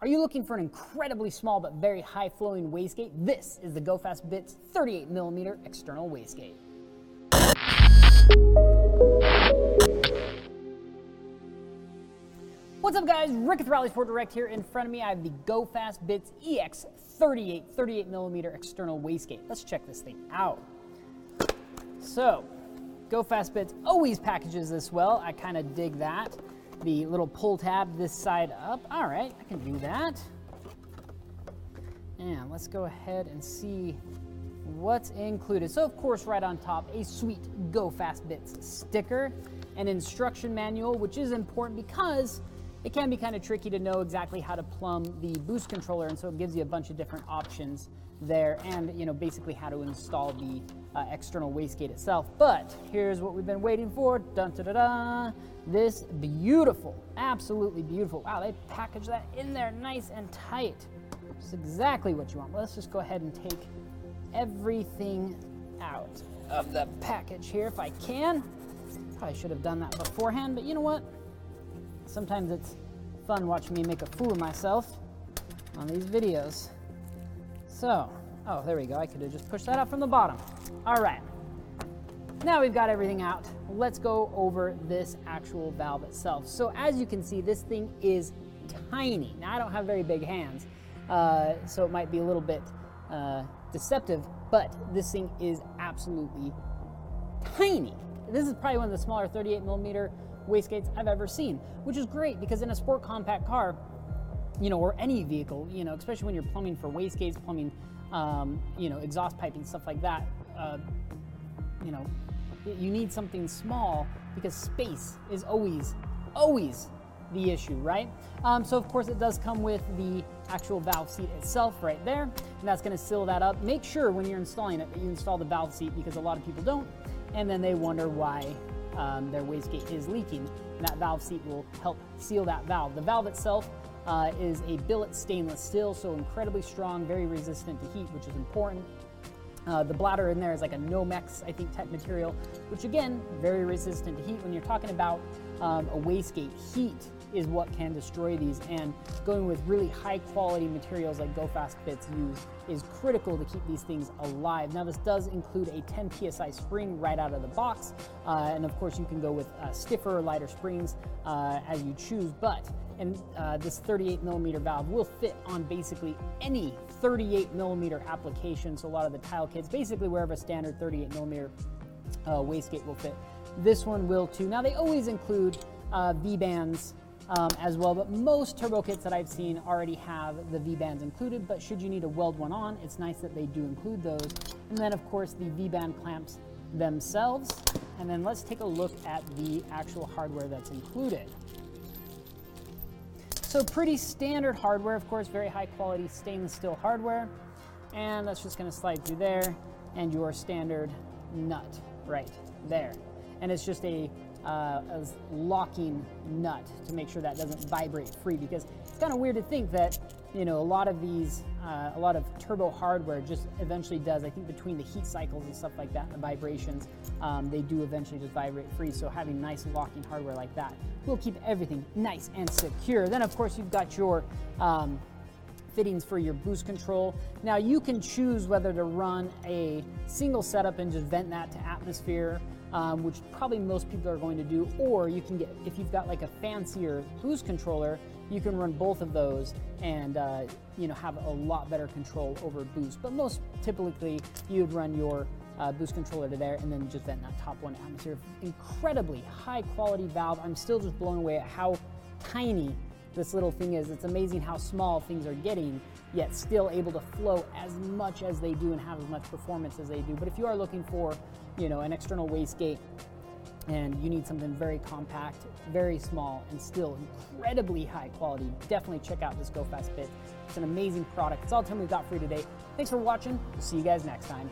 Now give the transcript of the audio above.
Are you looking for an incredibly small but very high flowing wastegate? This is the GoFast Bits 38mm external wastegate. What's up guys, Rick with RallySport Direct here. In front of me I have the GoFast Bits EX38 38mm external wastegate. Let's check this thing out. So, GoFast Bits always packages this well. I kind of dig that. The little pull tab this side up. All right, I can do that. And let's go ahead and see what's included. So of course, right on top, a sweet GoFast Bits sticker, an instruction manual, which is important because it can be kind of tricky to know exactly how to plumb the boost controller, and so it gives you a bunch of different options there, and basically how to install the external wastegate itself. But here's what we've been waiting for. Dun, da, da, da. This beautiful, absolutely beautiful. Wow, they package that in there nice and tight. It's exactly what you want. Well, let's just go ahead and take everything out of the package here if I can. Probably should have done that beforehand, but you know what? Sometimes it's fun watching me make a fool of myself on these videos. So, oh, there we go. I could have just pushed that out from the bottom. All right. Now we've got everything out. Let's go over this actual valve itself. So as you can see, this thing is tiny. Now I don't have very big hands, so it might be a little bit deceptive, but this thing is absolutely tiny. This is probably one of the smaller 38mm wastegates I've ever seen, which is great because in a sport compact car, or any vehicle, especially when you're plumbing for wastegates, plumbing, exhaust piping, stuff like that, you need something small because space is always the issue, right? So of course it does come with the actual valve seat itself right there, and that's going to seal that up. Make sure when you're installing it that you install the valve seat, because a lot of people don't, and then they wonder why their wastegate is leaking. And that valve seat will help seal that valve. The valve itself is a billet stainless steel, so incredibly strong, very resistant to heat, which is important. The bladder in there is like a Nomex, I think, type material, which again, very resistant to heat. When you're talking about a wastegate, heat is what can destroy these, and going with really high quality materials like GoFast Bits use is critical to keep these things alive. Now this does include a 10 PSI spring right out of the box, and of course you can go with stiffer or lighter springs as you choose, but this 38mm valve will fit on basically any 38mm application. So a lot of the tile kits, basically wherever a standard 38mm wastegate will fit, this one will too. Now they always include V-bands as well, but most turbo kits that I've seen already have the V-bands included, but should you need to weld one on, it's nice that they do include those. And then of course the V-band clamps themselves. And then let's take a look at the actual hardware that's included. So pretty standard hardware, of course, very high quality stainless steel hardware. And that's just gonna slide through there, and your standard nut right there. And it's just a locking nut to make sure that doesn't vibrate free, because it's kind of weird to think that, a lot of these, a lot of turbo hardware just eventually does, I think between the heat cycles and stuff like that, and the vibrations, they do eventually just vibrate free. So having nice locking hardware like that will keep everything nice and secure. Then of course you've got your fittings for your boost control. Now you can choose whether to run a single setup and just vent that to atmosphere, which probably most people are going to do, or you can get, if you've got like a fancier boost controller, you can run both of those and have a lot better control over boost. But most typically you would run your boost controller to there and then just vent that top one atmosphere. Incredibly high quality valve. I'm still just blown away at how tiny this little thing is. It's amazing how small things are getting, yet still able to flow as much as they do and have as much performance as they do. But if you are looking for, an external wastegate and you need something very compact, very small, and still incredibly high quality, definitely check out this GoFast Bit. It's an amazing product. That's all the time we've got for you today. Thanks for watching. We'll see you guys next time.